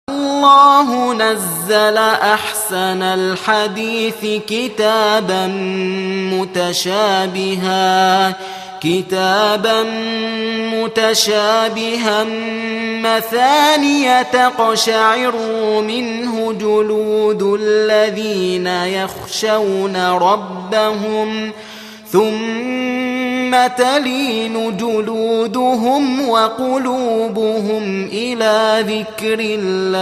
الله نزل أحسن الحديث كتابا متشابها مثانية تقشعر منه جلود الذين يخشون ربهم ثم تلين جلودهم وقلوبهم إلى ذكر الله.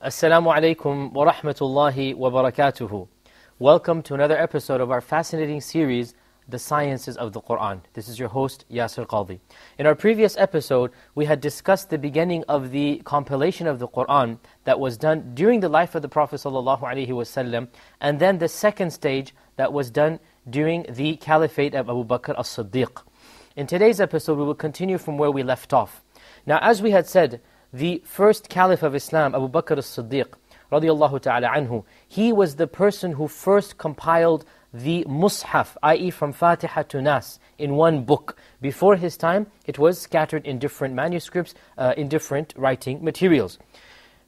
Assalamu alaikum wa rahmatullahi wa barakatuhu. Welcome to another episode of our fascinating series, The Sciences of the Quran. This is your host, Yasir Qadhi. In our previous episode, we had discussed the beginning of the compilation of the Quran that was done during the life of the Prophet ﷺ, and then the second stage that was done during the Caliphate of Abu Bakr as-Siddiq. In today's episode, we will continue from where we left off. Now, as we had said, the first Caliph of Islam, Abu Bakr as-Siddiq, radiyallahu ta'ala anhu, he was the person who first compiled the Mus'haf, i.e. from Fatiha to Nas, in one book. Before his time, it was scattered in different manuscripts, in different writing materials.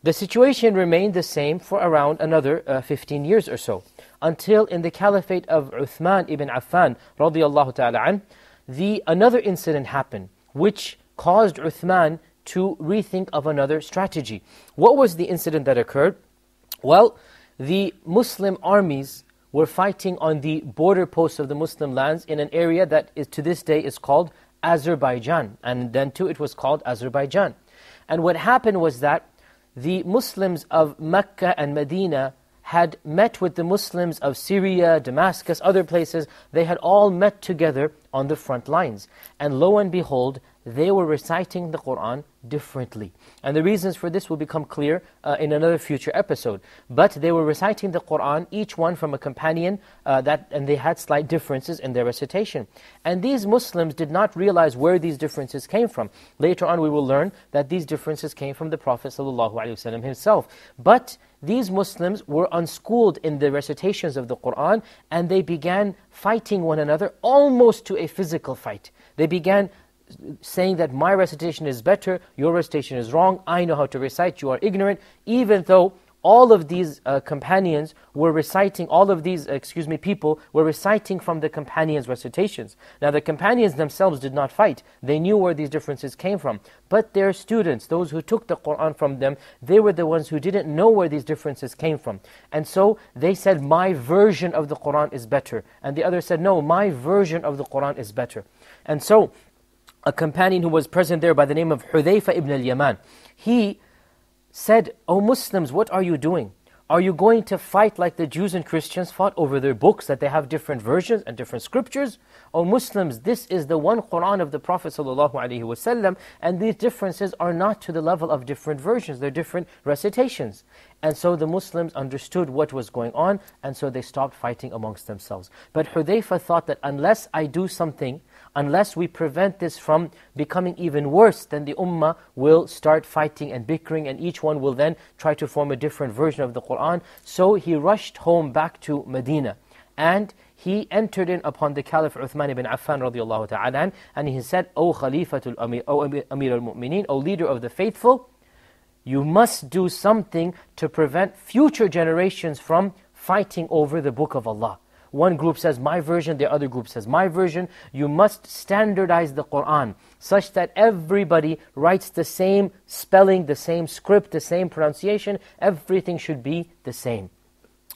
The situation remained the same for around another 15 years or so, until in the Caliphate of Uthman ibn Affan, radiyallahu ta'ala an, another incident happened, which caused Uthman to rethink of another strategy. What was the incident that occurred? Well, the Muslim armies were fighting on the border posts of the Muslim lands in an area that is to this day is called Azerbaijan, and then too it was called Azerbaijan. And what happened was that the Muslims of Mecca and Medina had met with the Muslims of Syria, Damascus, other places. They had all met together on the front lines. And lo and behold, they were reciting the Quran differently. And the reasons for this will become clear in another future episode. But they were reciting the Quran, each one from a companion, and they had slight differences in their recitation. And these Muslims did not realize where these differences came from. Later on we will learn that these differences came from the Prophet ﷺ himself. But these Muslims were unschooled in the recitations of the Quran, and they began fighting one another almost to a physical fight. They began saying that my recitation is better, your recitation is wrong, I know how to recite, you are ignorant, even though all of these companions were reciting, people were reciting from the companions' recitations. Now the companions themselves did not fight, they knew where these differences came from, but their students, those who took the Quran from them, they were the ones who didn't know where these differences came from. And so they said, my version of the Quran is better, and the other said, no, my version of the Quran is better. And so a companion who was present there by the name of Hudayfa ibn al-Yaman, he said, O Muslims, what are you doing? Are you going to fight like the Jews and Christians fought over their books, that they have different versions and different scriptures? O Muslims, this is the one Quran of the Prophet ﷺ, and these differences are not to the level of different versions, they're different recitations. And so the Muslims understood what was going on, and so they stopped fighting amongst themselves. But Hudayfa thought that unless I do something, unless we prevent this from becoming even worse, then the ummah will start fighting and bickering, and each one will then try to form a different version of the Quran. So he rushed home back to Medina, and he entered in upon the Caliph Uthman ibn Affan radiyallahu ta'ala, and he said, O Khalifatul Amir, O Amir al-Mu'mineen, O leader of the faithful, you must do something to prevent future generations from fighting over the book of Allah. One group says my version, the other group says my version. You must standardize the Quran such that everybody writes the same spelling, the same script, the same pronunciation. Everything should be the same.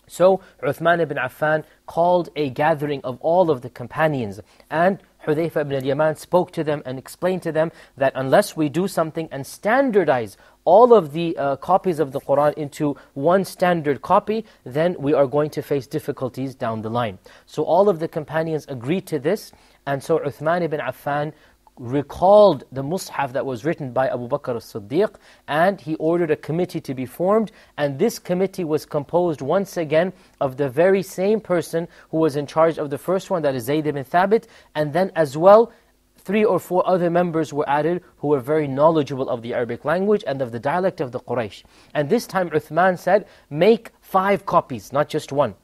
So Uthman ibn Affan called a gathering of all of the companions, and Hudayfa ibn al-Yaman spoke to them and explained to them that unless we do something and standardize all of the copies of the Quran into one standard copy, then we are going to face difficulties down the line. So all of the companions agreed to this, and so Uthman ibn Affan recalled the Mus'haf that was written by Abu Bakr as-Siddiq, and he ordered a committee to be formed, and this committee was composed once again of the very same person who was in charge of the first one, that is Zayd ibn Thabit, and then as well 3 or 4 other members were added who were very knowledgeable of the Arabic language and of the dialect of the Quraysh. And this time Uthman said, make 5 copies, not just one.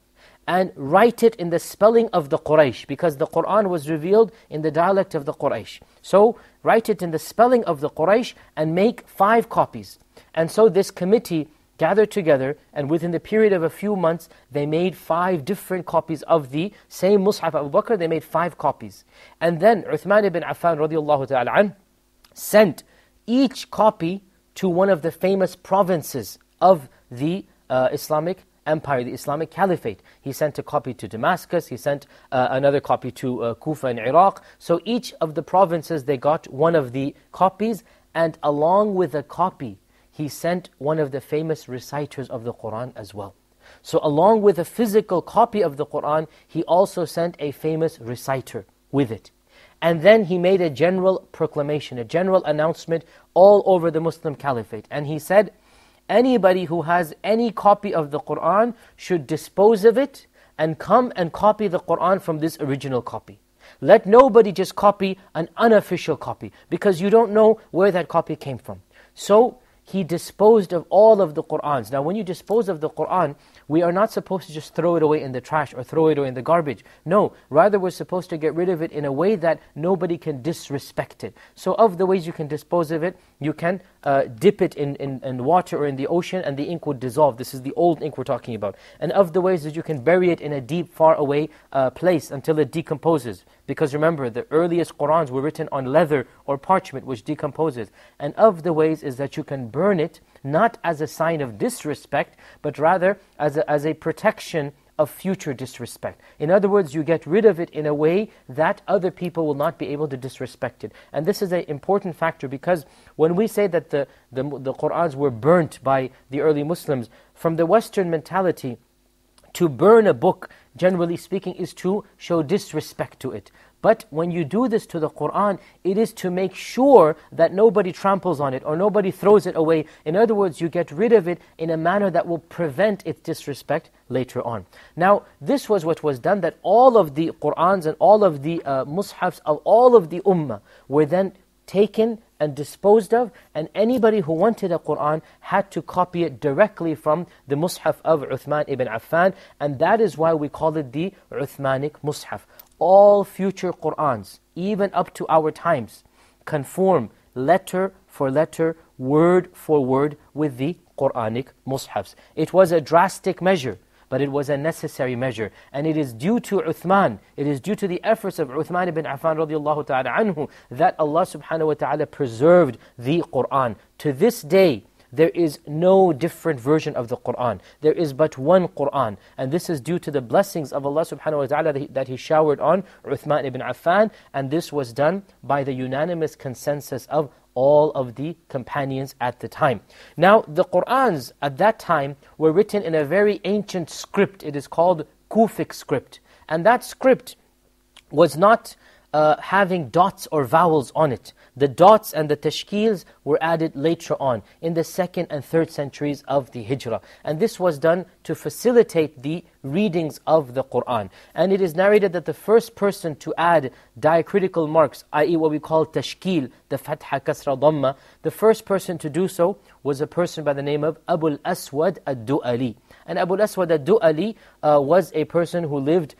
and write it in the spelling of the Quraysh, because the Qur'an was revealed in the dialect of the Quraysh. So write it in the spelling of the Quraysh and make 5 copies. And so this committee gathered together, and within the period of a few months, they made 5 different copies of the same Mus'haf Abu Bakr. They made 5 copies. And then Uthman ibn Affan radiallahu ta'ala anh sent each copy to one of the famous provinces of the Islamic Empire, the Islamic Caliphate. He sent a copy to Damascus, he sent another copy to Kufa in Iraq. So each of the provinces, they got one of the copies, and along with a copy, he sent one of the famous reciters of the Qur'an as well. So along with a physical copy of the Qur'an, he also sent a famous reciter with it. And then he made a general proclamation, a general announcement all over the Muslim Caliphate. And he said, anybody who has any copy of the Qur'an should dispose of it and come and copy the Qur'an from this original copy. Let nobody just copy an unofficial copy, because you don't know where that copy came from. So he disposed of all of the Qur'ans. Now when you dispose of the Qur'an, we are not supposed to just throw it away in the trash or throw it away in the garbage. No, rather we're supposed to get rid of it in a way that nobody can disrespect it. So of the ways you can dispose of it, you can dip it in water or in the ocean, and the ink would dissolve. This is the old ink we're talking about. And of the ways that you can bury it in a deep, far away place until it decomposes. Because remember, the earliest Qur'ans were written on leather or parchment, which decomposes. And of the ways is that you can burn it, not as a sign of disrespect, but rather as a protection of future disrespect. In other words, you get rid of it in a way that other people will not be able to disrespect it. And this is an important factor, because when we say that the Qur'ans were burnt by the early Muslims, from the Western mentality, to burn a book, generally speaking, is to show disrespect to it. But when you do this to the Qur'an, it is to make sure that nobody tramples on it or nobody throws it away. In other words, you get rid of it in a manner that will prevent its disrespect later on. Now, this was what was done, that all of the Qur'ans and all of the mushafs of all of the ummah were then taken and disposed of, and anybody who wanted a Qur'an had to copy it directly from the Mus'haf of Uthman ibn Affan, and that is why we call it the Uthmanic Mus'haf. All future Qur'ans, even up to our times, conform letter for letter, word for word with the Qur'anic Mus'hafs. It was a drastic measure, but it was a necessary measure. And it is due to Uthman, it is due to the efforts of Uthman ibn Affan radiallahu ta'ala anhu, that Allah subhanahu wa ta'ala preserved the Qur'an. To this day, there is no different version of the Qur'an. There is but one Qur'an. And this is due to the blessings of Allah subhanahu wa ta'ala that He showered on Uthman ibn Affan. And this was done by the unanimous consensus of all of the companions at the time. Now, the Qur'ans at that time were written in a very ancient script. It is called Kufic script. And that script was not having dots or vowels on it. The dots and the tashkils were added later on, in the 2nd and 3rd centuries of the Hijrah. And this was done to facilitate the readings of the Qur'an. And it is narrated that the first person to add diacritical marks, i.e. what we call tashkil, the fatha, kasra, dhamma, the first person to do so was a person by the name of Abu al-Aswad ad-Du'ali. And Abu al-Aswad ad-Du'ali was a person who lived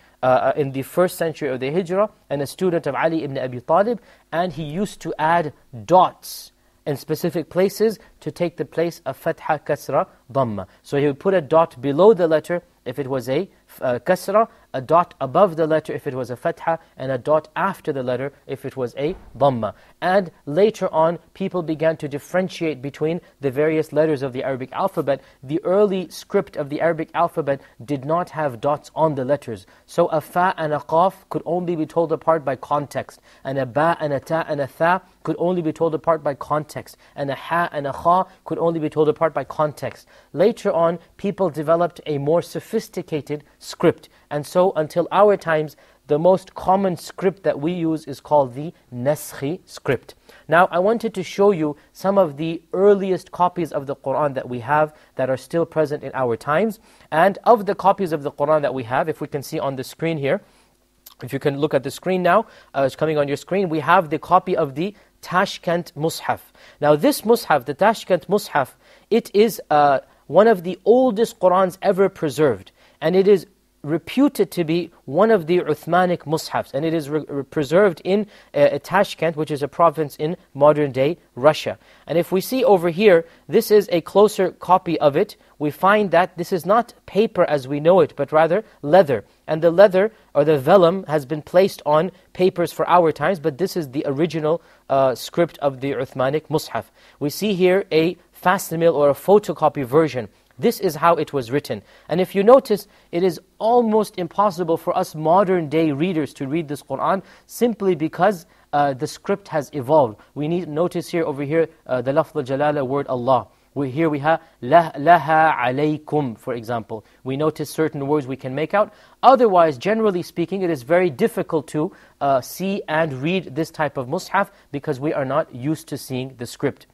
in the 1st century of the Hijrah, and a student of Ali ibn Abi Talib, and he used to add dots in specific places to take the place of fatha, kasra, dhamma. So he would put a dot below the letter if it was a kasra, a dot above the letter if it was a fatha, and a dot after the letter if it was a dhamma. And later on, people began to differentiate between the various letters of the Arabic alphabet. The early script of the Arabic alphabet did not have dots on the letters. So a fa and a qaf could only be told apart by context. And a ba and a ta and a tha could only be told apart by context. And a ha and a kha could only be told apart by context. Later on, people developed a more sophisticated script. And so until our times, the most common script that we use is called the Naskhi script. Now, I wanted to show you some of the earliest copies of the Qur'an that we have that are still present in our times. And of the copies of the Qur'an that we have, if we can see on the screen here, if you can look at the screen now, it's coming on your screen, we have the copy of the Tashkent Mus'haf. Now this Mus'haf, the Tashkent Mus'haf, it is one of the oldest Qur'ans ever preserved. And it is reputed to be one of the Uthmanic Mus'hafs, and it is preserved in Tashkent, which is a province in modern-day Russia. And if we see over here, this is a closer copy of it. We find that this is not paper as we know it, but rather leather. And the leather, or the vellum, has been placed on papers for our times, but this is the original script of the Uthmanic Mus'haf. We see here a facsimile or a photocopy version. This is how it was written. And if you notice, it is almost impossible for us modern day readers to read this Qur'an simply because the script has evolved. We need notice here, over here, the lafz al-jalala word Allah. Here we have laha alaykum, for example. We notice certain words we can make out. Otherwise, generally speaking, it is very difficult to see and read this type of mushaf because we are not used to seeing the script.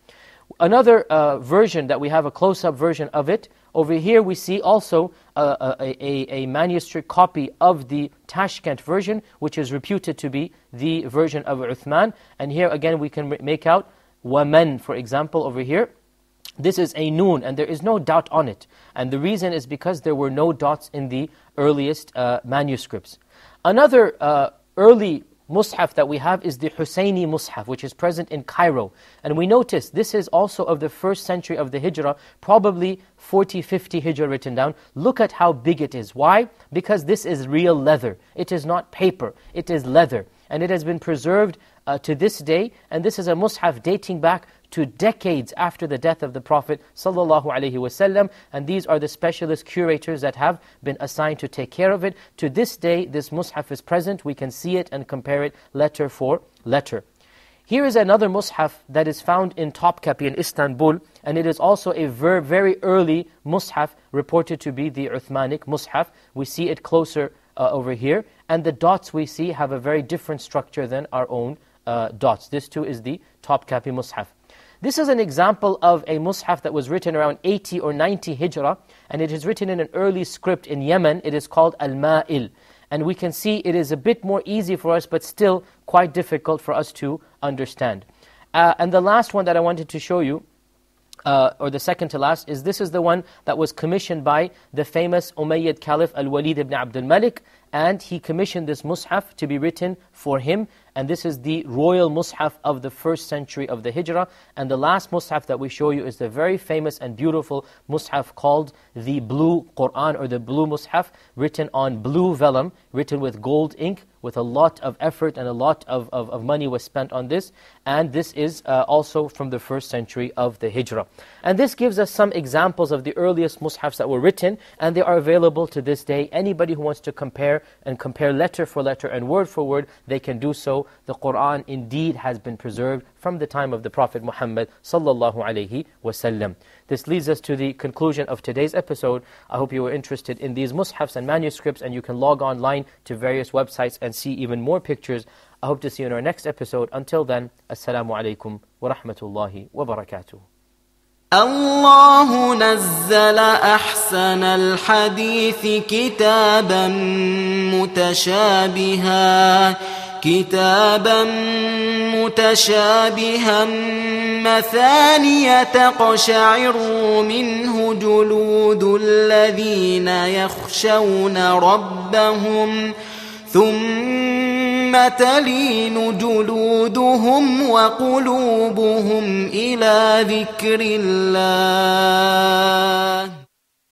Another version that we have, a close-up version of it, over here we see also a manuscript copy of the Tashkent version, which is reputed to be the version of Uthman. And here again we can make out waman, for example, over here. This is a noon, and there is no dot on it. And the reason is because there were no dots in the earliest manuscripts. Another early Mus'haf that we have is the Husayni Mus'haf, which is present in Cairo. And we notice this is also of the 1st century of the Hijrah, probably 40, 50 Hijrah written down. Look at how big it is. Why? Because this is real leather. It is not paper. It is leather. And it has been preserved to this day. And this is a Mus'haf dating back to decades after the death of the Prophet ﷺ, and these are the specialist curators that have been assigned to take care of it. To this day, this mushaf is present. We can see it and compare it letter for letter. Here is another mushaf that is found in Topkapi in Istanbul, and it is also a very early mushaf reported to be the Uthmanic mushaf. We see it closer over here, and the dots we see have a very different structure than our own dots. This too is the Topkapi mushaf. This is an example of a mushaf that was written around 80 or 90 Hijrah, and it is written in an early script in Yemen. It is called Al-Ma'il. And we can see it is a bit more easy for us, but still quite difficult for us to understand. And the last one that I wanted to show you, or the second to last, is this is the one that was commissioned by the famous Umayyad Caliph Al-Walid ibn Abdul Malik, and he commissioned this mushaf to be written for him. And this is the royal mushaf of the 1st century of the Hijrah. And the last mushaf that we show you is the very famous and beautiful mushaf called the Blue Qur'an, or the Blue Mushaf, written on blue vellum, written with gold ink, with a lot of effort and a lot of money was spent on this. And this is also from the 1st century of the Hijrah. And this gives us some examples of the earliest mushafs that were written, and they are available to this day. Anybody who wants to compare letter for letter and word for word, they can do so. The Qur'an indeed has been preserved from the time of the Prophet Muhammad sallallahu alaihi wasallam. This leads us to the conclusion of today's episode. I hope you were interested in these mushafs and manuscripts, and you can log online to various websites and see even more pictures. I hope to see you in our next episode. Until then, Assalamu alaikum wa rahmatullahi wa barakatuh. الله نزل أحسن الحديث كتابا متشابها مثانية تقشعر منه جلود الذين يخشون ربهم ثم تلين جلودهم وقلوبهم إلى ذكر الله